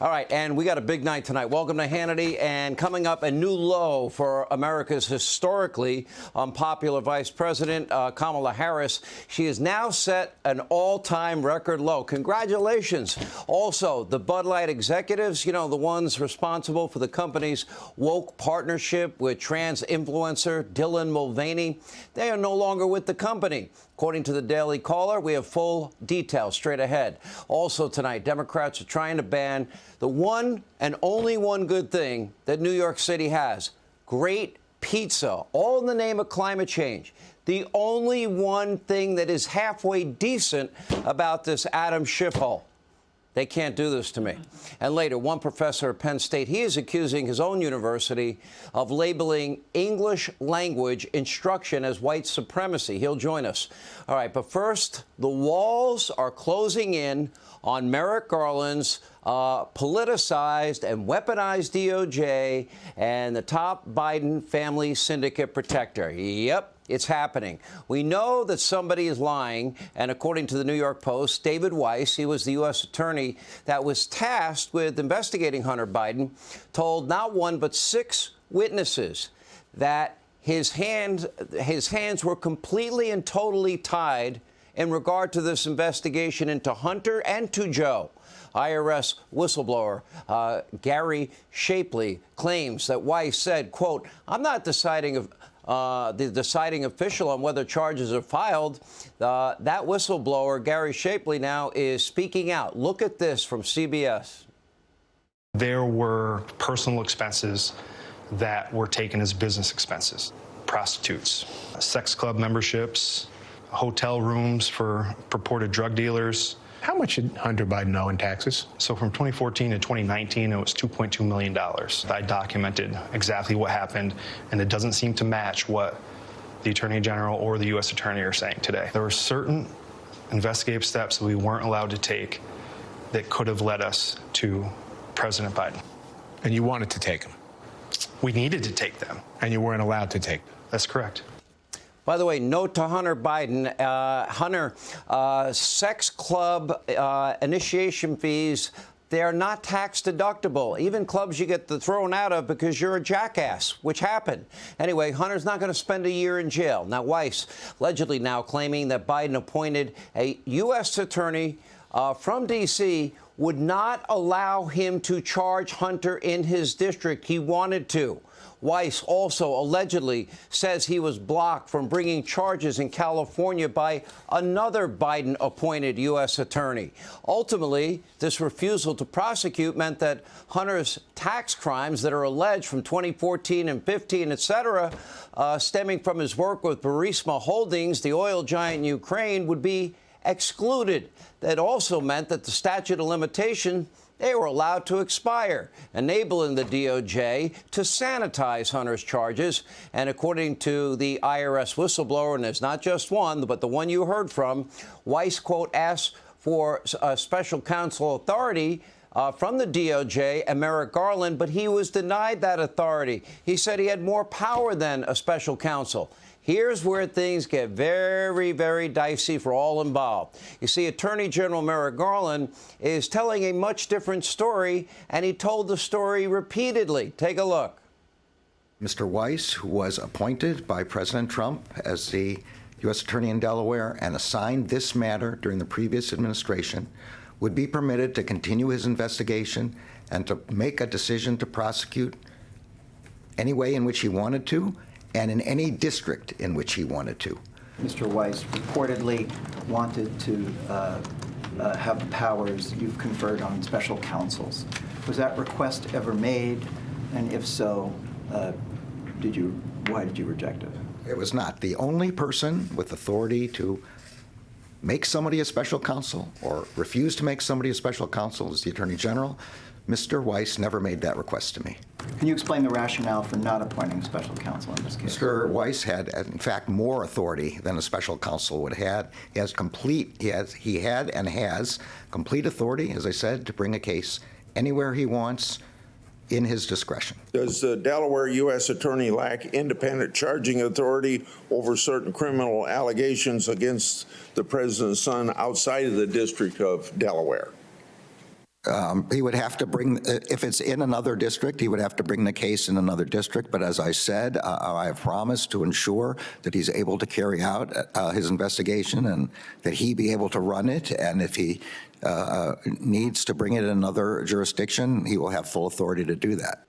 All right, and we got a big night tonight. Welcome to Hannity, and coming up, a new low for America's historically unpopular Vice President, Kamala Harris. She has now set an all-time record low. Congratulations. Also, the Bud Light executives, you know, the ones responsible for the company's woke partnership with trans influencer Dylan Mulvaney, they are no longer with the company. According to the Daily Caller, we have full details straight ahead. Also tonight, Democrats are trying to ban the one and only one good thing that New York City has: great pizza, all in the name of climate change. The only one thing that is halfway decent about this Adam Schiff hole. They can't do this to me. And later, one professor at Penn State, he is accusing his own university of labeling English language instruction as white supremacy. He'll join us. All right, but first, the walls are closing in on Merrick Garland's politicized and weaponized DOJ and the top Biden family syndicate protector. Yep. It's happening. We know that somebody is lying, and according to the New York Post, David Weiss, he was the U.S. attorney that was tasked with investigating Hunter Biden, told not one but 6 witnesses that his hands were completely and totally tied in regard to this investigation into Hunter and to Joe. IRS whistleblower Gary Shapley claims that Weiss said, quote, "I'm not the deciding official on whether charges are filed." That whistleblower, Gary Shapley, now is speaking out. Look at this from CBS. There were personal expenses that were taken as business expenses. Prostitutes, sex club memberships, hotel rooms for purported drug dealers. How much did Hunter Biden owe in taxes? So from 2014 to 2019, it was $2.2 million. I documented exactly what happened, and it doesn't seem to match what the Attorney General or the U.S. Attorney are saying today. There were certain investigative steps that we weren't allowed to take that could have led us to President Biden. And you wanted to take them? We needed to take them. And you weren't allowed to take them? That's correct. By the way, note to Hunter Biden, sex club initiation fees, they're not tax deductible. Even clubs you get thrown out of because you're a jackass, which happened. Anyway, Hunter's not going to spend a year in jail. Now, Weiss allegedly now claiming that Biden appointed a U.S. attorney from D.C. would not allow him to charge Hunter in his district. He wanted to. Weiss also allegedly says he was blocked from bringing charges in California by another Biden-appointed U.S. attorney. Ultimately, this refusal to prosecute meant that Hunter's tax crimes that are alleged from 2014 and 15, et cetera, stemming from his work with Burisma Holdings, the oil giant in Ukraine, would be excluded. That also meant that the statute of limitation, they were allowed to expire, enabling the DOJ to sanitize Hunter's charges. And according to the IRS whistleblower, and there's not just one, but the one you heard from, Weiss, quote, asked for a special counsel authority from the DOJ and Merrick Garland, but he was denied that authority. He said he had more power than a special counsel. Here's where things get very, very dicey for all involved. You see, Attorney General Merrick Garland is telling a much different story, and he told the story repeatedly. Take a look. Mr. Weiss, who was appointed by President Trump as the U.S. Attorney in Delaware and assigned this matter during the previous administration, would be permitted to continue his investigation and to make a decision to prosecute any way in which he wanted to, and in any district in which he wanted to. Mr. Weiss reportedly wanted to have powers you've conferred on special counsels. Was that request ever made? And if so, why did you reject it? It was not. The only person with authority to make somebody a special counsel or refuse to make somebody a special counsel is the Attorney General. Mr. Weiss never made that request to me. Can you explain the rationale for not appointing a special counsel in this case? Mr. Weiss had, in fact, more authority than a special counsel would have. He had and has complete authority, as I said, to bring a case anywhere he wants in his discretion. Does the Delaware U.S. Attorney lack independent charging authority over certain criminal allegations against the president's son outside of the District of Delaware? He would have to bring, if it's in another district, he would have to bring the case in another district. But as I said, I have promised to ensure that he's able to carry out his investigation and that he be able to run it. And if he needs to bring it in another jurisdiction, he will have full authority to do that.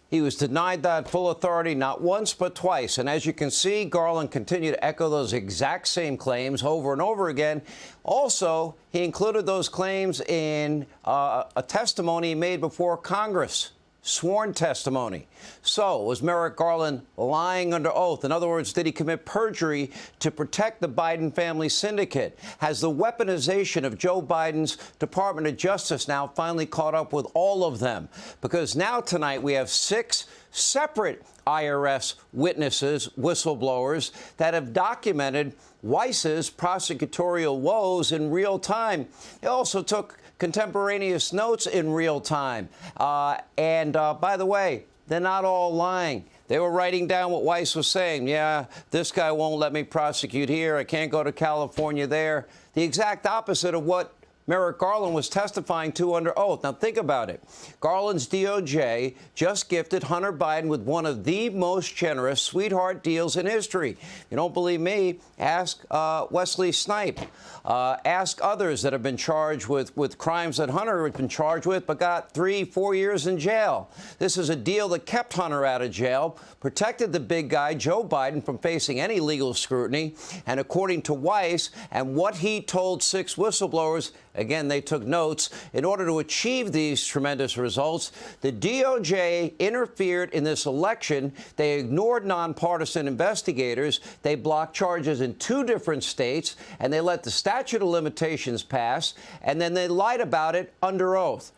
He was denied that full authority not once but twice. And as you can see, Garland continued to echo those exact same claims over and over again. Also, he included those claims in a testimony he made before Congress. Sworn testimony. So, was Merrick Garland lying under oath? In other words, did he commit perjury to protect the Biden family syndicate? Has the weaponization of Joe Biden's Department of Justice now finally caught up with all of them? Because now tonight we have 6 separate IRS witnesses, whistleblowers, that have documented Weiss's prosecutorial woes in real time. They also took contemporaneous notes in real time. By the way, they're not all lying. They were writing down what Weiss was saying. Yeah, this guy won't let me prosecute here. I can't go to California there. The exact opposite of what Merrick Garland was testifying to under oath. Now, think about it. Garland's DOJ just gifted Hunter Biden with one of the most generous sweetheart deals in history. If you don't believe me, ask Wesley Snipe. Ask others that have been charged with crimes that Hunter has been charged with but got 3-4 years in jail. This is a deal that kept Hunter out of jail, protected the big guy, Joe Biden, from facing any legal scrutiny. And according to Weiss and what he told 6 whistleblowers, again, they took notes. In order to achieve these tremendous results, the DOJ interfered in this election. They ignored nonpartisan investigators. They blocked charges in 2 different states, and they let the statute of limitations pass, and then they lied about it under oath.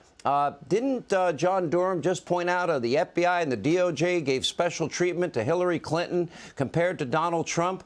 Didn't John Durham just point out the FBI and the DOJ gave special treatment to Hillary Clinton compared to Donald Trump?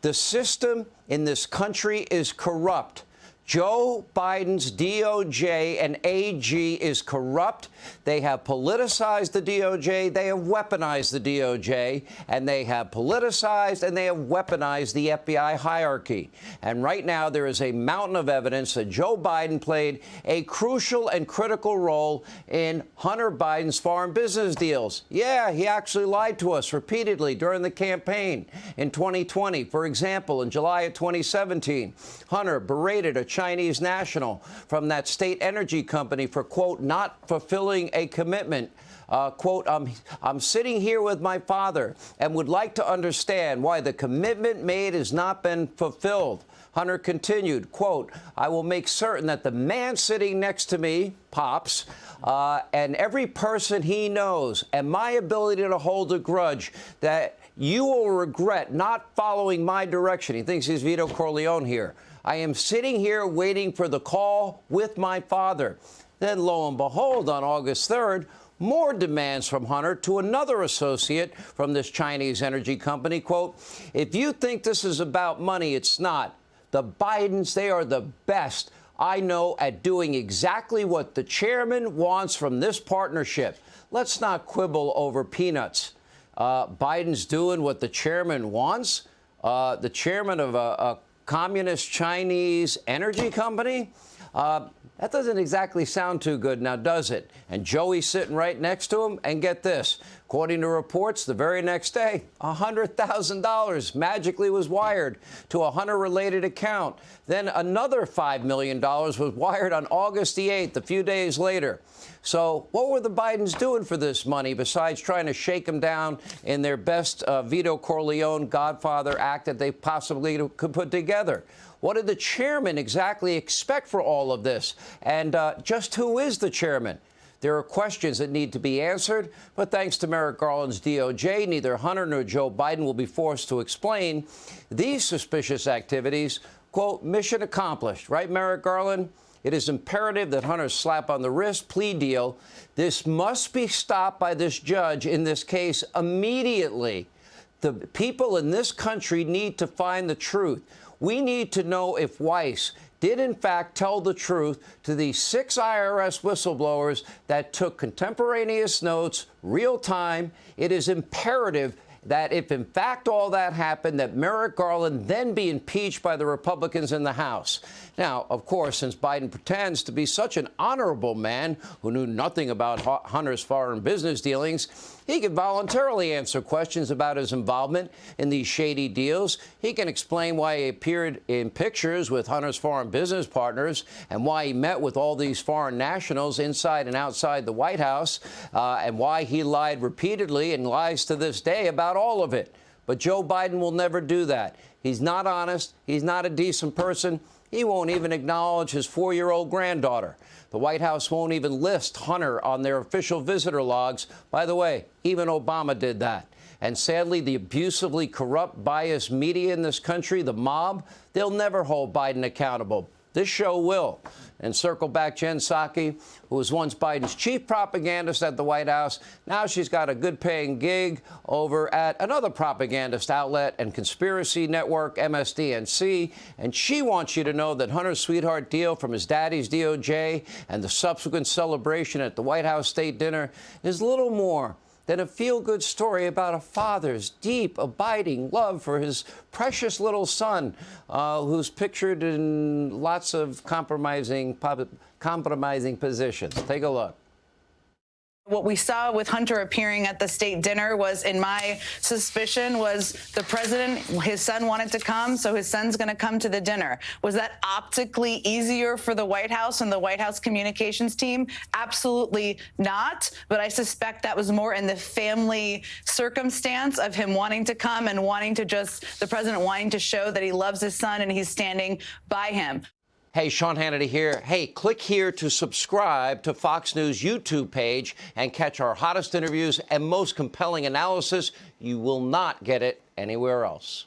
The system in this country is corrupt. Joe Biden's DOJ and AG is corrupt. They have politicized the DOJ. They have weaponized the DOJ. And they have politicized and they have weaponized the FBI hierarchy. And right now there is a mountain of evidence that Joe Biden played a crucial and critical role in Hunter Biden's foreign business deals. Yeah, he actually lied to us repeatedly during the campaign in 2020. For example, in July of 2017, Hunter berated a Chinese national from that state energy company for, quote, not fulfilling a commitment. Quote, I'm sitting here with my father and would like to understand why the commitment made has not been fulfilled. Hunter continued, quote, I will make certain that the man sitting next to me, Pops, and every person he knows, and my ability to hold a grudge, that you will regret not following my direction. He thinks he's Vito Corleone here. I am sitting here waiting for the call with my father. Then, lo and behold, on August 3rd, more demands from Hunter to another associate from this Chinese energy company. Quote, if you think this is about money, it's not. The Bidens, they are the best I know at doing exactly what the chairman wants from this partnership. Let's not quibble over peanuts. Biden's doing what the chairman wants. The chairman of a communist Chinese energy company? That doesn't exactly sound too good now, does it? And Joey's sitting right next to him. And get this, according to reports, the very next day, $100,000 magically was wired to a Hunter-related account. Then another $5 million was wired on August the 8th, a few days later. So what were the Bidens doing for this money besides trying to shake him down in their best Vito Corleone Godfather act that they possibly could put together? What did the chairman exactly expect for all of this? And just who is the chairman? There are questions that need to be answered, but thanks to Merrick Garland's DOJ, neither Hunter nor Joe Biden will be forced to explain these suspicious activities. Quote, mission accomplished, right, Merrick Garland? It is imperative that Hunter's slap on the wrist plea deal, this must be stopped by this judge in this case immediately. The people in this country need to find the truth. We need to know if Weiss did in fact tell the truth to these 6 IRS whistleblowers that took contemporaneous notes, real time. It is imperative that if in fact all that happened, that Merrick Garland then be impeached by the Republicans in the House. Now, of course, since Biden pretends to be such an honorable man who knew nothing about Hunter's foreign business dealings, he can voluntarily answer questions about his involvement in these shady deals. He can explain why he appeared in pictures with Hunter's foreign business partners and why he met with all these foreign nationals inside and outside the White House, and why he lied repeatedly and lies to this day about all of it. But Joe Biden will never do that. He's not honest. He's not a decent person. He won't even acknowledge his 4-year-old granddaughter. The White House won't even list Hunter on their official visitor logs. By the way, even Obama did that. And sadly, the abusively corrupt, biased media in this country, the mob, they'll never hold Biden accountable. This show will. And circle back Jen Psaki, who was once Biden's chief propagandist at the White House. Now she's got a good-paying gig over at another propagandist outlet and conspiracy network, MSDNC. And she wants you to know that Hunter's sweetheart deal from his daddy's DOJ and the subsequent celebration at the White House state dinner is little more than a feel-good story about a father's deep, abiding love for his precious little son, who's pictured in lots of compromising positions. Take a look. What we saw with Hunter appearing at the state dinner was, in my suspicion, was the president, his son wanted to come, so his son's going to come to the dinner. Was that optically easier for the White House and the White House communications team? Absolutely not. But I suspect that was more in the family circumstance of him wanting to come and wanting to the president wanting to show that he loves his son and he's standing by him. Hey, Sean Hannity here. Hey, click here to subscribe to Fox News YouTube page and catch our hottest interviews and most compelling analysis. You will not get it anywhere else.